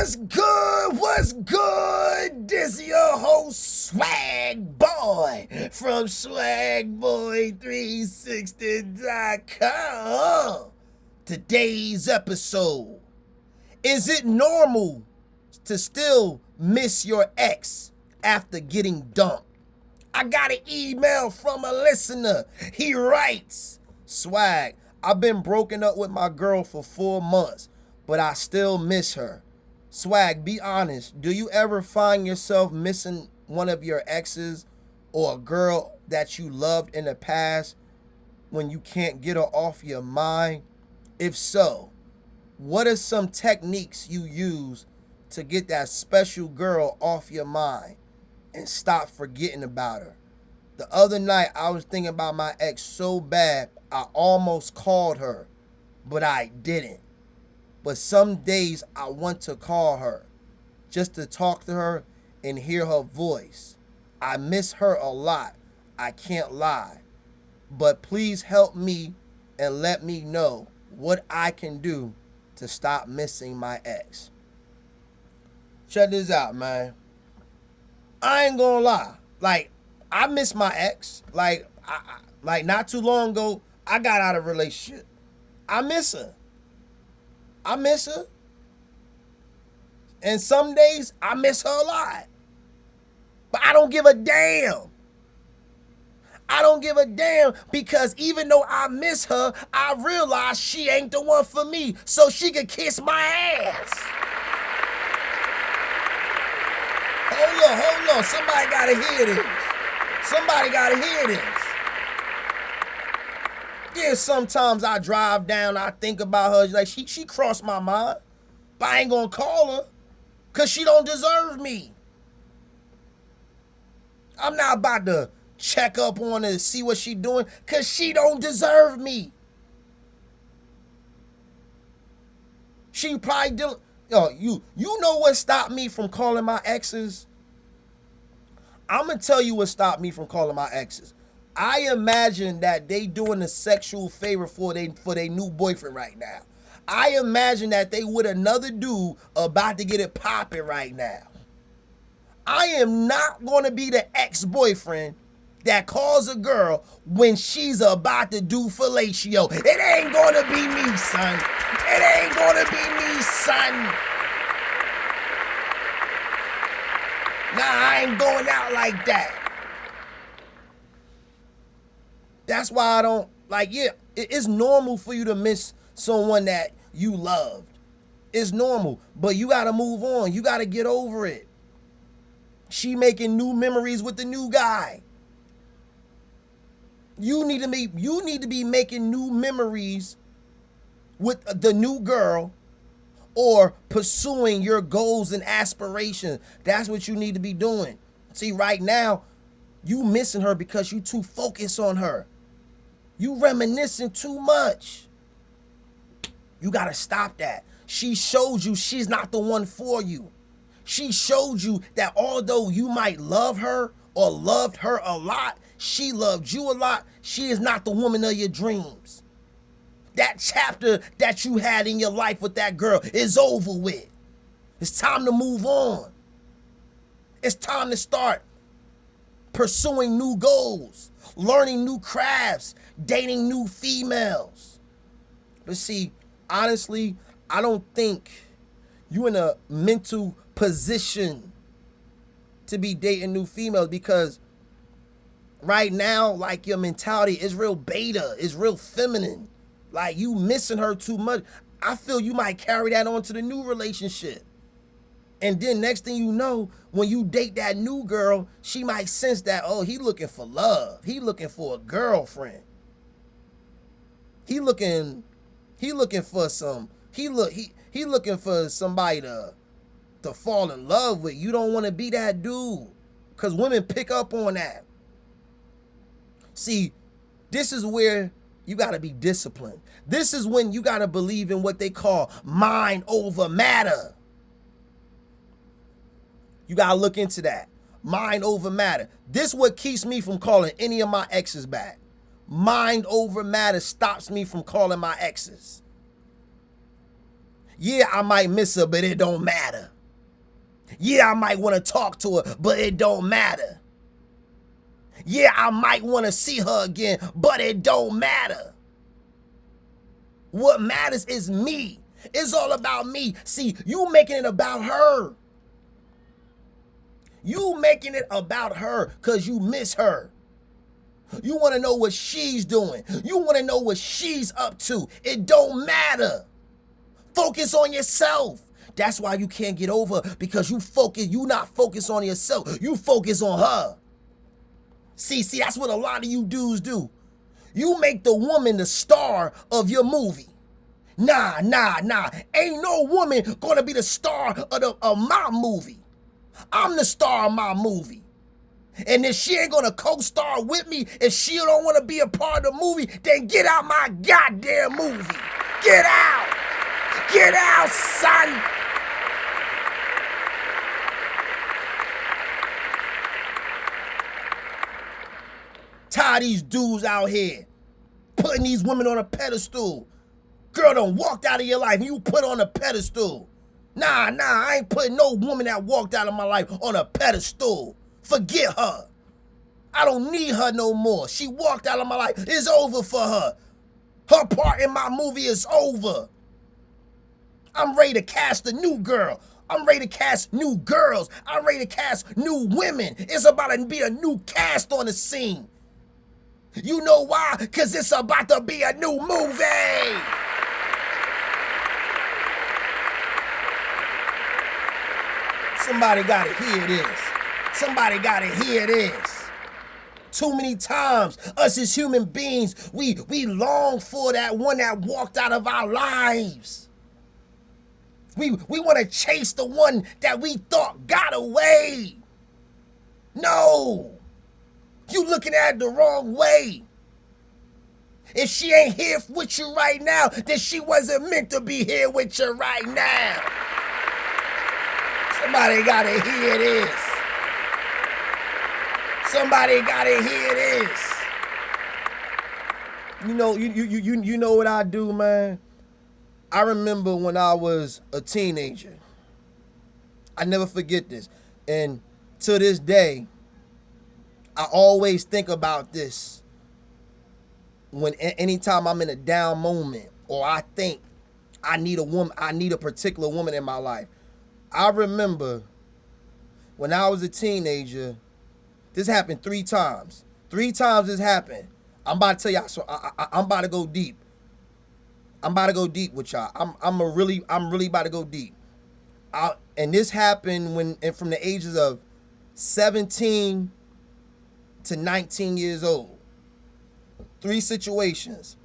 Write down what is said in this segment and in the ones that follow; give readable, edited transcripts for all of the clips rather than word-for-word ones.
What's good? What's good? This your host, Swag Boy from SwagBoy360.com. Today's episode: is it normal to still miss your ex after getting dumped? I got an email from a listener. He writes, Swag, I've been broken up with my girl for 4 months, but I still miss her. Swag, be honest. Do you ever find yourself missing one of your exes or a girl that you loved in the past when you can't get her off your mind? If so, what are some techniques you use to get that special girl off your mind and stop forgetting about her? The other night, I was thinking about my ex so bad, I almost called her, but I didn't. But some days I want to call her just to talk to her and hear her voice. I miss her a lot, I can't lie. But please help me and let me know what I can do to stop missing my ex. Check this out, man. I ain't gonna lie. Like, I miss my ex. Like not too long ago, I got out of a relationship. I miss her. And some days, I miss her a lot. But I don't give a damn. Because even though I miss her, I realize she ain't the one for me, so she can kiss my ass. Hold on. Somebody gotta hear this. Yeah, sometimes I drive down, I think about her, like she crossed my mind, but I ain't gonna call her, cause she don't deserve me. I'm not about to check up on her to see what she doing, cause she don't deserve me. She probably did. You know what stopped me from calling my exes? I'm gonna tell you what stopped me from calling my exes. I imagine that they doing a sexual favor for their new boyfriend right now. I imagine that they with another dude about to get it popping right now. I am not going to be the ex-boyfriend that calls a girl when she's about to do fellatio. It ain't going to be me, son. Nah, I ain't going out like that. That's why I don't, it's normal for you to miss someone that you loved. It's normal, but you gotta move on. You gotta get over it. She making new memories with the new guy. You need to be making new memories with the new girl or pursuing your goals and aspirations. That's what you need to be doing. See, right now, you missing her because you too focused on her. You reminiscing too much. You gotta stop that. She showed you she's not the one for you. She showed you that although you might love her or loved her a lot, she loved you a lot, she is not the woman of your dreams. That chapter that you had in your life with that girl is over with. It's time to move on. It's time to start pursuing new goals, learning new crafts, dating new females. But see, honestly, I don't think you in a mental position to be dating new females, because right now, like, your mentality is real beta, is real feminine. Like, you missing her too much. I feel you might carry that on to the new relationship. And then next thing you know, when you date that new girl, she might sense that, oh, he looking for love. He looking for a girlfriend. He looking for somebody to fall in love with. You don't want to be that dude, because women pick up on that. See, this is where you got to be disciplined. This is when you got to believe in what they call mind over matter. You got to look into that. Mind over matter. This is what keeps me from calling any of my exes back. Mind over matter stops me from calling my exes. Yeah, I might miss her, but it don't matter. Yeah, I might want to talk to her, but it don't matter. Yeah, I might want to see her again, but it don't matter. What matters is me. It's all about me. See, you making it about her. You making it about her because you miss her. You want to know what she's doing. You want to know what she's up to. It don't matter. Focus on yourself. That's why you can't get over, because you not focused on yourself. You focus on her. See, that's what a lot of you dudes do. You make the woman the star of your movie. Nah. Ain't no woman gonna be the star of my movie. I'm the star of my movie. And if she ain't gonna co-star with me, if she don't wanna be a part of the movie, then get out my goddamn movie. Get out! Get out, son! Tired of these dudes out here putting these women on a pedestal. Girl done walked out of your life and you put her on a pedestal. Nah, I ain't putting no woman that walked out of my life on a pedestal. Forget her. I don't need her no more. She walked out of my life. It's over for her. Her part in my movie is over. I'm ready to cast a new girl. I'm ready to cast new girls. I'm ready to cast new women. It's about to be a new cast on the scene. You know why? Because it's about to be a new movie. Somebody gotta hear this. Somebody gotta hear this. Too many times, us as human beings, we long for that one that walked out of our lives. We want to chase the one that we thought got away. No. You looking at it the wrong way. If she ain't here with you right now, then she wasn't meant to be here with you right now. Somebody gotta hear this. Somebody gotta hear this. You know what I do, man? I remember when I was a teenager. I never forget this. And to this day, I always think about this when anytime I'm in a down moment, or I think I need a particular woman in my life. I remember when I was a teenager, this happened 3 times. 3 times this happened. I'm about to tell y'all, so I'm about to go deep. I'm about to go deep with y'all. I'm really about to go deep. And this happened from the ages of 17 to 19 years old. 3 situations.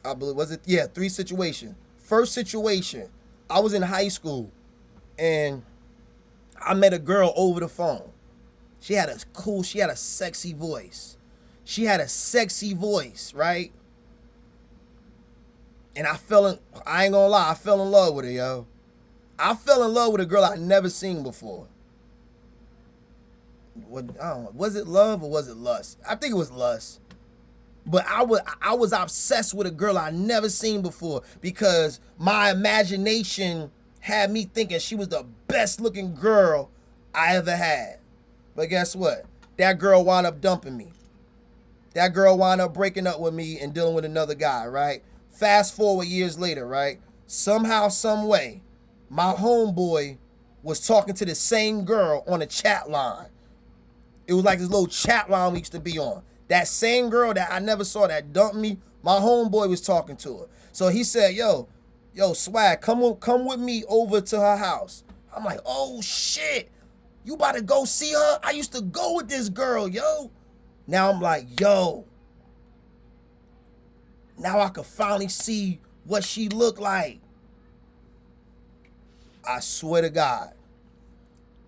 I believe, was it? Yeah, 3 situations. First situation, I was in high school and I met a girl over the phone. She had a sexy voice. She had a sexy voice, right? And I ain't gonna lie, I fell in love with her, yo. I fell in love with a girl I'd never seen before. I don't know, was it love or was it lust? I think it was lust. But I was obsessed with a girl I never seen before because my imagination had me thinking she was the best looking girl I ever had. But guess what? That girl wound up dumping me. That girl wound up breaking up with me and dealing with another guy, right? Fast forward years later, right? Somehow, some way, my homeboy was talking to the same girl on a chat line. It was like this little chat line we used to be on. That same girl that I never saw that dumped me, my homeboy was talking to her. So he said, yo, Swag, come with me over to her house. I'm like, oh shit, you about to go see her? I used to go with this girl, yo. Now I'm like, yo, now I could finally see what she looked like. I swear to God,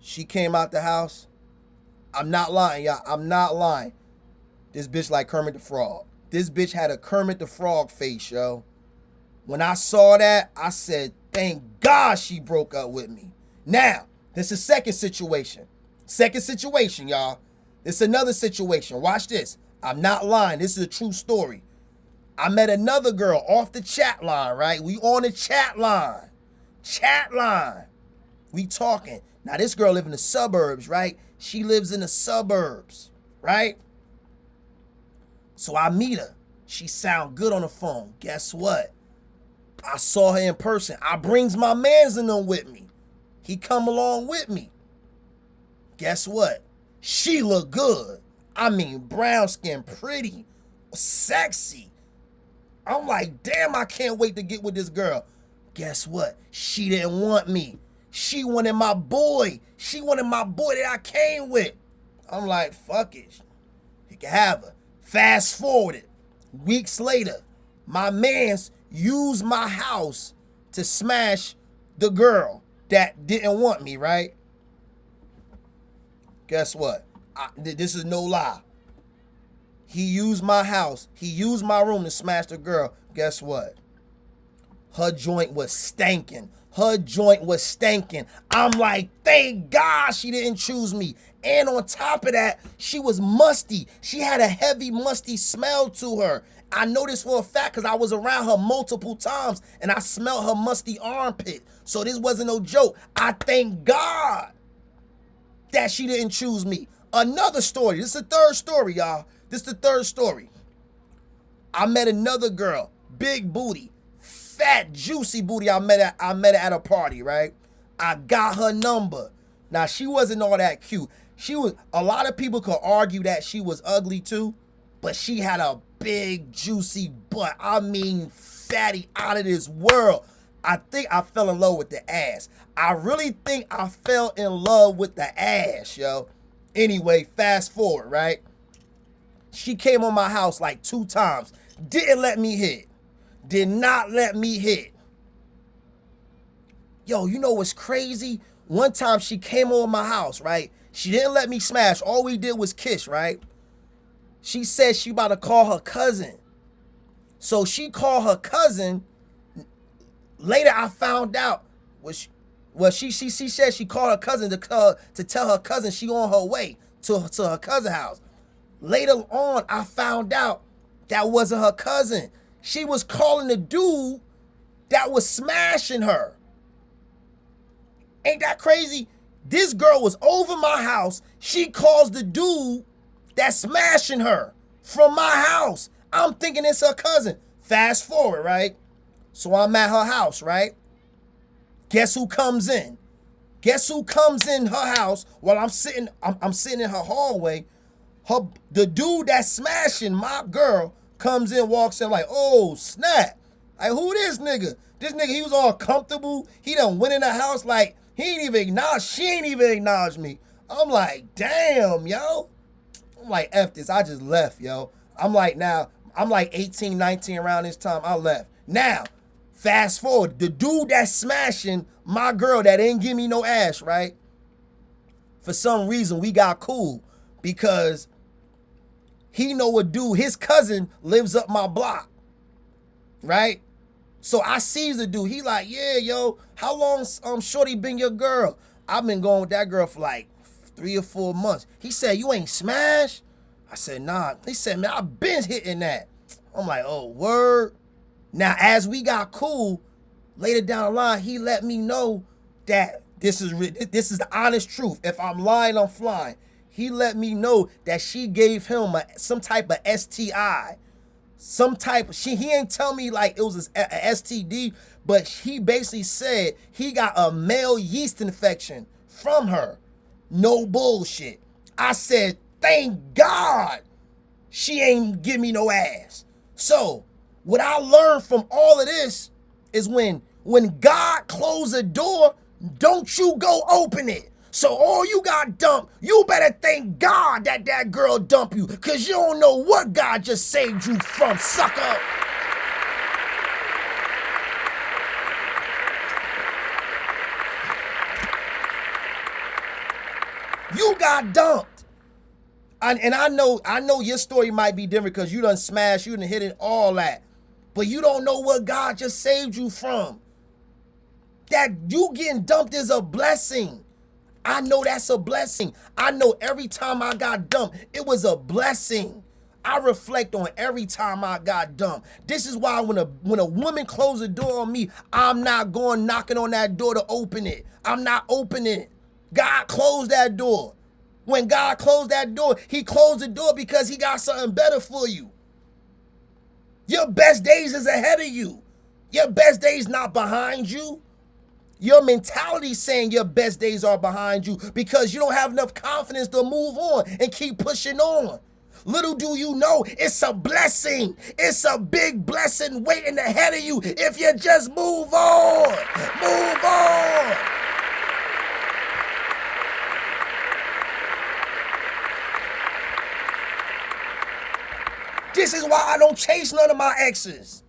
she came out the house. I'm not lying, y'all. I'm not lying. This bitch like Kermit the Frog. This bitch had a Kermit the Frog face, yo. When I saw that, I said, thank God she broke up with me. Now, this is second situation. Second situation, y'all. This is another situation. Watch this. I'm not lying. This is a true story. I met another girl off the chat line, right? We on the chat line. Chat line. We talking. Now this girl live in the suburbs, right? She lives in the suburbs, right? So I meet her. She sound good on the phone. Guess what? I saw her in person. I brings my mans in them with me. He come along with me. Guess what? She look good. I mean, brown skin, pretty, sexy. I'm like, damn, I can't wait to get with this girl. Guess what? She didn't want me. She wanted my boy. She wanted my boy that I came with. I'm like, fuck it. You can have her. Fast forwarded. Weeks later, my mans used my house to smash the girl that didn't want me, right? Guess what? This is no lie. He used my house. He used my room to smash the girl. Guess what? Her joint was stanking. Her joint was stanking. I'm like, thank God she didn't choose me. And on top of that, she was musty. She had a heavy, musty smell to her. I know this for a fact because I was around her multiple times and I smelled her musty armpit. So this wasn't no joke. I thank God that she didn't choose me. Another story. This is the third story, y'all. This is the third story. I met another girl, big booty, fat, juicy booty. I met her at a party, right? I got her number. Now, she wasn't all that cute. A lot of people could argue that she was ugly too, but she had a big, juicy butt. I mean, fatty out of this world. I think I fell in love with the ass. I really think I fell in love with the ass, yo. Anyway, fast forward, right? She came on my house like 2 times. Didn't let me hit. Did not let me hit. Yo, you know what's crazy? One time she came on my house, right? She didn't let me smash. All we did was kiss, right? She said she about to call her cousin. So she called her cousin. Later I found out. She said she called her cousin to tell her cousin she on her way to her cousin's house. Later on, I found out that wasn't her cousin. She was calling the dude that was smashing her. Ain't that crazy? This girl was over my house. She calls the dude that's smashing her from my house. I'm thinking it's her cousin. Fast forward, right? So I'm at her house, right? Guess who comes in? Guess who comes in her house while I'm sitting in her hallway? The dude that's smashing my girl comes in, walks in like, oh, snap. Like, who this nigga? This nigga, he was all comfortable. He done went in the house like, she ain't even acknowledge me. I'm like, damn, yo. I'm like, F this. I just left, yo. I'm like 18, 19 around this time. I left. Now, fast forward. The dude that's smashing my girl that ain't give me no ass, right? For some reason, we got cool because he know a dude, his cousin lives up my block, right? So I sees the dude. He like, yeah, yo, how long shorty been your girl? I've been going with that girl for like 3 or 4 months. He said, you ain't smashed? I said, nah. He said, man, I've been hitting that. I'm like, oh, word. Now, as we got cool, later down the line, he let me know that this is the honest truth. If I'm lying, I'm flying. He let me know that she gave him some type of STI. He ain't tell me like it was a STD, but he basically said he got a male yeast infection from her. No bullshit. I said, thank God she ain't give me no ass. So what I learned from all of this is when God closes a door, don't you go open it. So all you got dumped, you better thank God that girl dumped you, because you don't know what God just saved you from, sucker. You got dumped. And I know your story might be different because you done smashed, you done hit it, all that. But you don't know what God just saved you from. That you getting dumped is a blessing. I know that's a blessing. I know every time I got dumped, it was a blessing. I reflect on every time I got dumped. This is why when a woman closes the door on me, I'm not going knocking on that door to open it. I'm not opening it. God closed that door. When God closed that door, he closed the door because he got something better for you. Your best days is ahead of you. Your best days not behind you. Your mentality saying your best days are behind you because you don't have enough confidence to move on and keep pushing on. Little do you know, it's a blessing. It's a big blessing waiting ahead of you if you just move on. Move on. This is why I don't chase none of my exes.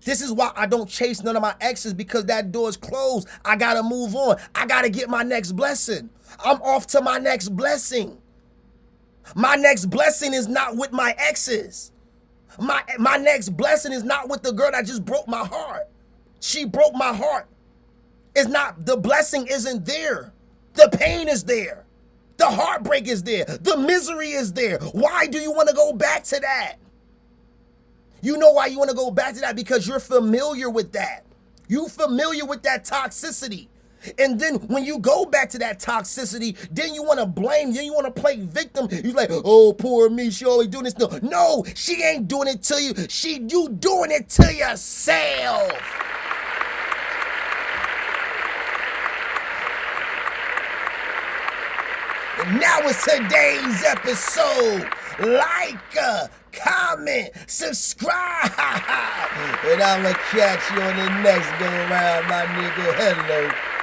This is why I don't chase none of my exes, because that door is closed. I gotta move on. I gotta get my next blessing. I'm off to my next blessing. My next blessing is not with my exes. My next blessing is not with the girl that just broke my heart. She broke my heart. It's not, the blessing isn't there. The pain is there. The heartbreak is there. The misery is there. Why do you want to go back to that? You know why you want to go back to that? Because you're familiar with that. You're familiar with that toxicity. And then when you go back to that toxicity, then you want to blame, then you want to play victim. You're like, oh, poor me, she always doing this. No, she ain't doing it to you. You doing it to yourself. And now it's today's episode. Like, comment, subscribe. And I'ma catch you on the next go around, my nigga. Hello.